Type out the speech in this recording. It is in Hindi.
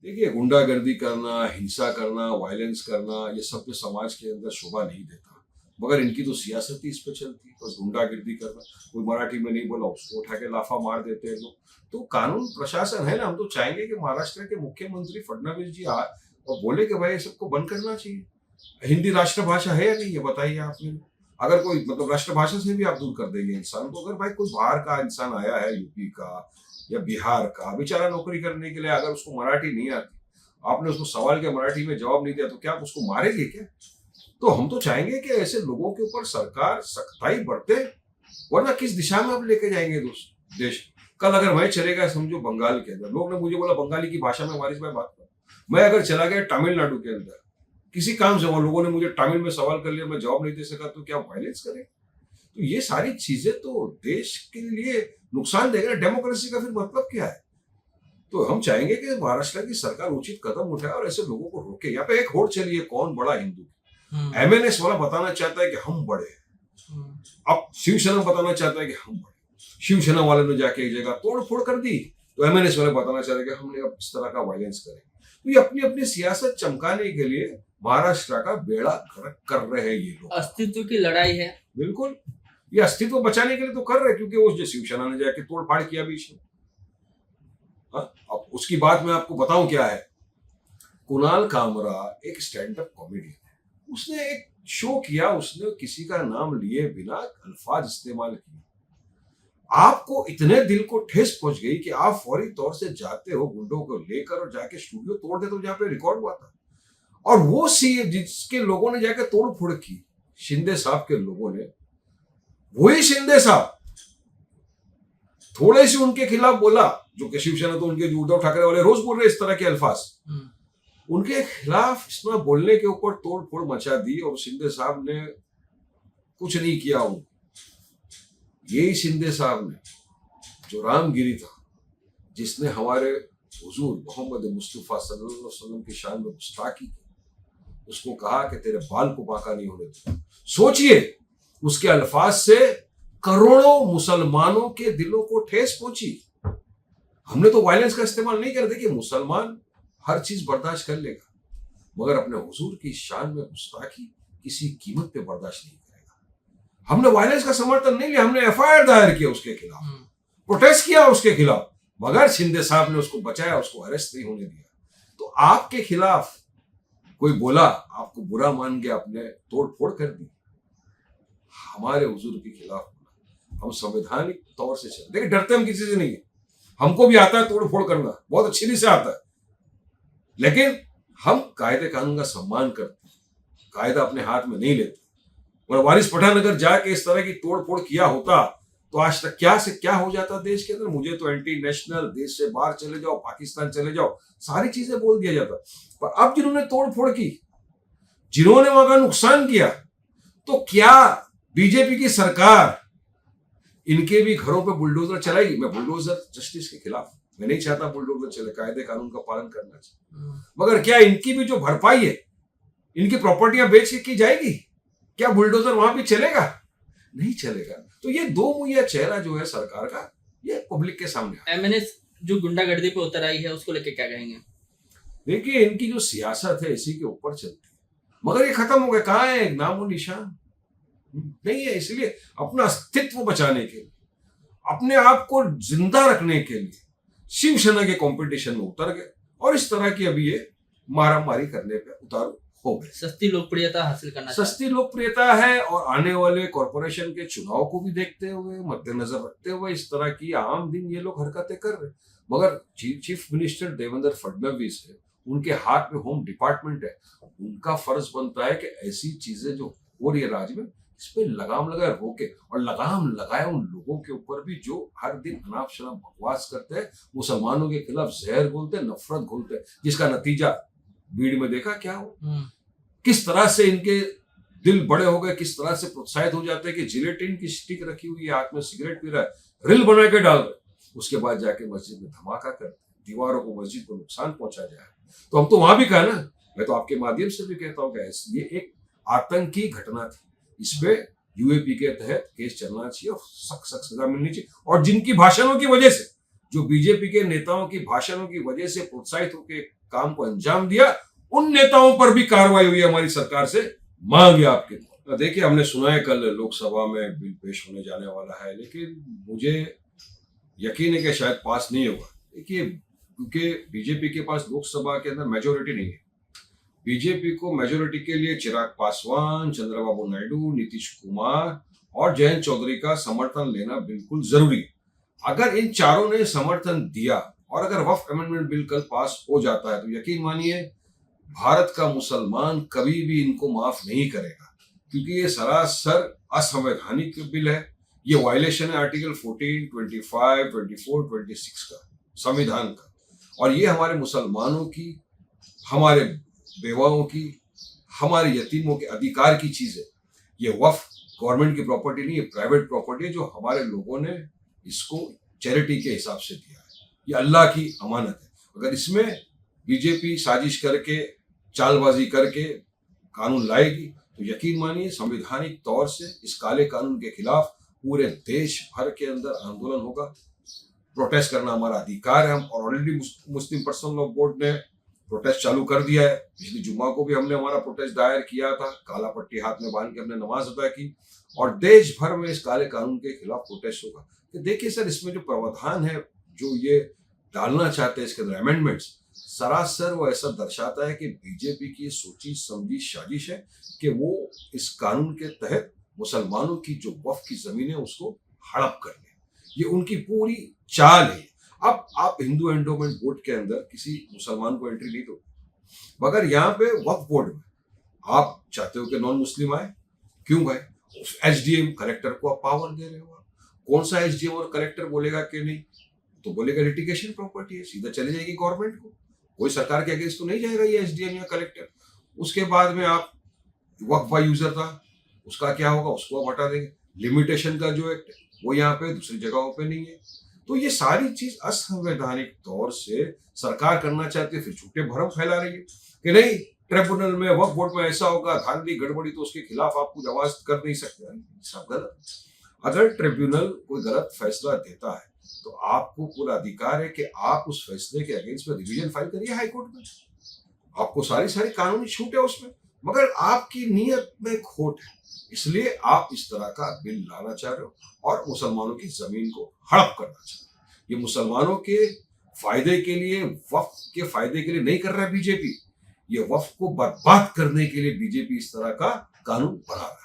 देखिए, गुंडागर्दी करना, हिंसा करना, वायलेंस करना, ये सब जो समाज के अंदर शोभा नहीं देता। मगर इनकी तो सियासत ही इस पे चलती है, बस गुंडागर्दी करना। कोई मराठी में नहीं बोला, उसको उठा के लाफा मार देते हैं लोग। तो कानून प्रशासन है ना, हम तो चाहेंगे कि महाराष्ट्र के मुख्यमंत्री फडणवीस जी आए और बोले कि भाई ये सबको बंद करना चाहिए। हिंदी राष्ट्रभाषा है या नहीं, ये बताइए आप मेरे को। अगर कोई मतलब राष्ट्रभाषा से भी आप दूर कर देंगे इंसान को, अगर भाई कोई बाहर का इंसान आया है, यूपी का या बिहार का, बेचारा नौकरी करने के लिए, अगर उसको मराठी नहीं आती, आपने उसको सवाल किया मराठी में जवाब नहीं दिया, तो क्या आप उसको मारेंगे क्या? तो हम तो चाहेंगे कि ऐसे लोगों के ऊपर सरकार सख्ताई बरते, वरना किस दिशा में आप लेके जाएंगे देश। कल अगर मैं चलेगा, समझो बंगाल के अंदर, लोग ने मुझे बोला बंगाली की भाषा में वारिस भाई बात कर, मैं अगर चला गया तमिलनाडु के अंदर किसी काम से, वहां लोगों ने मुझे तमिल में सवाल कर लिया, मैं जवाब नहीं दे सका, तो क्या वायलेंस करें? तो ये सारी चीजें तो देश के लिए नुकसान देगा। डेमोक्रेसी का फिर मतलब क्या है? तो हम चाहेंगे कि महाराष्ट्र की सरकार उचित कदम उठाए और ऐसे लोगों को रोके। यहाँ पे एक होड़ चली है, कौन बड़ा हिंदू। एमएनएस वाला बताना चाहता है कि हम बड़े हैं, अब शिवसेना बताना चाहता है कि हम बड़े। शिवसेना वाले ने जाके एक जगह तोड़ फोड़ कर दी, तो एमएनएस वाले बताना चाहते हैं कि हमने अब इस तरह का वायलेंस करें। तो ये अपनी अपनी सियासत चमकाने के लिए महाराष्ट्र का बेड़ा गर्क कर रहे हैं ये लोग। अस्तित्व की लड़ाई है। बिल्कुल, ये अस्तित्व बचाने के लिए तो कर रहे हैं, क्योंकि वो जो शिवसेना ने जाके तोड़ फाड़ किया बीच में। अब उसकी बात मैं आपको बताऊं क्या है। कुणाल कामरा एक स्टैंड अप कॉमेडियन है, उसने एक शो किया, उसने किसी का नाम लिए बिना अल्फाज इस्तेमाल किए। आपको इतने दिल को ठेस पहुंच गई कि आप फौरी तौर से जाते हो गुंडों को लेकर और जाके स्टूडियो तोड़ देते हो जहां पे रिकॉर्ड हुआ था। और वो सी जिसके लोगों ने जाके तोड़ फोड़ की, शिंदे साहब के लोगों ने, वही शिंदे साहब थोड़े से उनके खिलाफ बोला, जो कि शिवसेना तो उनके उद्धव ठाकरे वाले रोज बोल रहे इस तरह के अल्फाज, उनके खिलाफ इसमें बोलने के ऊपर तोड़ फोड़ मचा दी और शिंदे साहब ने कुछ नहीं किया। यही शिंदे साहब ने, जो रामगिरी था, जिसने हमारे हुजूर मोहम्मद मुस्तफा सल्लल्लाहु अलैहि वसल्लम की शान में गुस्ताखी की, उसको कहा कि तेरे बाल को बांका नहीं होने दूंगा। सोचिए, उसके अल्फाज से करोड़ों मुसलमानों के दिलों को ठेस पहुंची। हमने तो वायलेंस का इस्तेमाल नहीं कर। देखिए, मुसलमान हर चीज बर्दाश्त कर लेगा, मगर अपने हुजूर की शान में गुस्ताखी किसी कीमत पे बर्दाश्त नहीं करेगा। हमने वायलेंस का समर्थन नहीं लिया, हमने एफआईआर दायर किया उसके खिलाफ, प्रोटेस्ट किया उसके खिलाफ, मगर शिंदे साहब ने उसको बचाया, उसको अरेस्ट नहीं होने दिया। तो आपके खिलाफ कोई बोला, आपको बुरा मान गया, आपने तोड़ फोड़ कर दी। हमारे हुजूर के खिलाफ बोला, हम संवैधानिक तौर से चले। देखिए, डरते हम किसी से नहीं है, हमको भी आता है तोड़ फोड़ करना, बहुत अच्छी तरह से आता है, लेकिन हम कायदे कानून का सम्मान करते हैं, कायदा अपने हाथ में नहीं लेते। और वारिस पठान अगर जाके इस तरह की तोड़ फोड़ किया होता, तो आज तक क्या से क्या हो जाता देश के अंदर। मुझे तो एंटी नेशनल, देश से बाहर चले जाओ, पाकिस्तान चले जाओ, सारी चीजें बोल दिया जाता। पर अब जिन्होंने तोड़ फोड़ की, जिन्होंने वहां का नुकसान किया, तो क्या बीजेपी की सरकार इनके भी घरों पे बुलडोजर चलाएगी? मैं बुलडोजर जस्टिस के खिलाफ, मैं नहीं चाहता बुलडोजर चले, कायदे कानून का पालन करना चाहिए। मगर क्या इनकी भी जो भरपाई है, इनकी प्रॉपर्टियां बेच के की जाएगी? क्या बुलडोजर वहां भी चलेगा? नहीं चलेगा। तो ये दो मुहैया चेहरा जो है सरकार का, ये पब्लिक के सामने। एमएनएस जो गुंडागर्दी पे उतर आई है, उसको लेके क्या कहेंगे? देखिए, इनकी जो सियासत है इसी के ऊपर चलती है, मगर ये खत्म हो गया। कहाँ है? नामो निशान नहीं है। इसलिए अपना अस्तित्व बचाने के लिए, अपने आप को जिंदा रखने के लिए शिवसेना के कंपटीशन में उतर गए और इस तरह की अभी ये मारामारी करने पे उतारू हो गए। सस्ती लोकप्रियता हासिल करना, सस्ती लोकप्रियता है, और आने वाले कॉरपोरेशन के चुनाव को भी देखते हुए, मद्देनजर रखते हुए इस तरह की आम दिन ये लोग हरकतें कर रहे। मगर चीफ मिनिस्टर देवेंद्र फडणवीस है, उनके हाथ में होम डिपार्टमेंट है, उनका फर्ज बनता है कि ऐसी चीजें जो हो रही है राज्य में, इस पे लगाम लगाए रोके, और लगाम लगाए उन लोगों के ऊपर भी जो हर दिन अनाप शनाप बकवास करते हैं, मुसलमानों के खिलाफ जहर घोलते, नफरत घोलते, जिसका नतीजा भीड़ में देखा क्या हो। किस तरह से इनके दिल बड़े हो गए, किस तरह से प्रोत्साहित हो जाते हैं कि जिलेटिन की स्टिक रखी हुई है, हाथ में सिगरेट पी रहा है, रिल बना के डाल रहे, उसके बाद जाके मस्जिद में धमाका करते, दीवारों को, मस्जिद को नुकसान पहुंचा जाए। तो हम तो वहां भी कहा ना, मैं तो आपके माध्यम से भी कहता हूँ कि ये एक आतंकी घटना थी, इस पे यूएपी के तहत केस चलना चाहिए और सख्त सख्त सजा मिलनी चाहिए। और जिनकी भाषणों की वजह से, जो बीजेपी के नेताओं की भाषणों की वजह से प्रोत्साहित होकर काम को अंजाम दिया, उन नेताओं पर भी कार्रवाई हुई हमारी सरकार से, मांग है आपके। देखिए, हमने सुना है कल लोकसभा में बिल पेश होने जाने वाला है, लेकिन मुझे यकीन है कि शायद पास नहीं होगा। देखिए, क्योंकि बीजेपी के पास लोकसभा के अंदर मेजोरिटी नहीं है। बीजेपी को मेजोरिटी के लिए चिराग पासवान, चंद्रबाबू नायडू, नीतीश कुमार और जयंत चौधरी का समर्थन लेना बिल्कुल जरूरी है। अगर इन चारों ने समर्थन दिया और अगर वक्फ अमेंडमेंट बिल कल पास हो जाता है, तो यकीन मानिए भारत का मुसलमान कभी भी इनको माफ नहीं करेगा, क्योंकि ये सरासर असंवैधानिक बिल है। ये वायलेशन है आर्टिकल 14, 25, 24, 26 का, संविधान का। और ये हमारे मुसलमानों की, हमारे बेवाओं की, हमारे यतीमों के अधिकार की चीज है। ये वक्फ गवर्नमेंट की प्रॉपर्टी नहीं, ये प्राइवेट प्रॉपर्टी है, जो हमारे लोगों ने इसको चैरिटी के हिसाब से दिया है। ये अल्लाह की अमानत है। अगर इसमें बीजेपी साजिश करके, चालबाजी करके कानून लाएगी, तो यकीन मानिए संवैधानिक तौर से इस काले कानून के खिलाफ पूरे देश भर के अंदर आंदोलन होगा। प्रोटेस्ट करना हमारा अधिकार है। हम और ऑलरेडी मुस्लिम पर्सनल लॉ बोर्ड ने प्रोटेस्ट चालू कर दिया है। पिछली जुम्मा को भी हमने हमारा प्रोटेस्ट दायर किया था, काला पट्टी हाथ में बांध के हमने नमाज अदा की, और देश भर में इस काले कानून के खिलाफ प्रोटेस्ट होगा। कि देखिए सर, इसमें जो प्रावधान है, जो ये डालना चाहते हैं इसके अंदर अमेंडमेंट्स, सरासर वो ऐसा दर्शाता है कि बीजेपी की सोची समझी साजिश है कि वो इस कानून के तहत मुसलमानों की जो वक्फ की जमीन है उसको हड़प कर ले। ये उनकी पूरी चाल है। अब आप हिंदू एंडोमेंट बोर्ड के अंदर किसी मुसलमान को एंट्री नहीं दो, मगर यहाँ पे वक्फ बोर्ड में आप चाहते हो कि नॉन मुस्लिम आए। क्यों भाई? एसडीएम कलेक्टर को आप पावर दे रहे हो। कौन सा एसडीएम और कलेक्टर बोलेगा कि नहीं? तो बोलेगा लिटिगेशन प्रॉपर्टी है, सीधा चली जाएगी गवर्नमेंट को। कोई सरकार के अगेंस्ट तो नहीं जाएगा ये एसडीएम या कलेक्टर। उसके बाद में आप वक्फ बाय यूजर था, उसका क्या होगा? उसको आप हटा देंगे। लिमिटेशन का जो एक्ट है वो यहाँ पे दूसरी जगहों पे नहीं है। तो ये सारी चीज असंवैधानिक तौर से सरकार करना चाहती है, फिर झूठे भरम फैला रही है कि नहीं ट्रिब्यूनल में, वक्फ बोर्ड में ऐसा होगा, धांधली गड़बड़ी, तो उसके खिलाफ आप कुछ आवाज कर नहीं सकते। सब गलत। अगर ट्रिब्यूनल कोई गलत फैसला देता है तो आपको पूरा अधिकार है कि आप उस फैसले के अगेंस्ट में रिवीजन फाइल करिए हाई कोर्ट में। आपको सारी कानूनी छूट है उसमें, मगर आपकी नीयत में खोट है, इसलिए आप इस तरह का बिल लाना चाह रहे हो और मुसलमानों की जमीन को हड़प करना चाह रहे हो। ये मुसलमानों के फायदे के लिए, वक्फ के फायदे के लिए नहीं कर रहा है बीजेपी। ये वक्फ को बर्बाद करने के लिए बीजेपी इस तरह का कानून बना रहा है।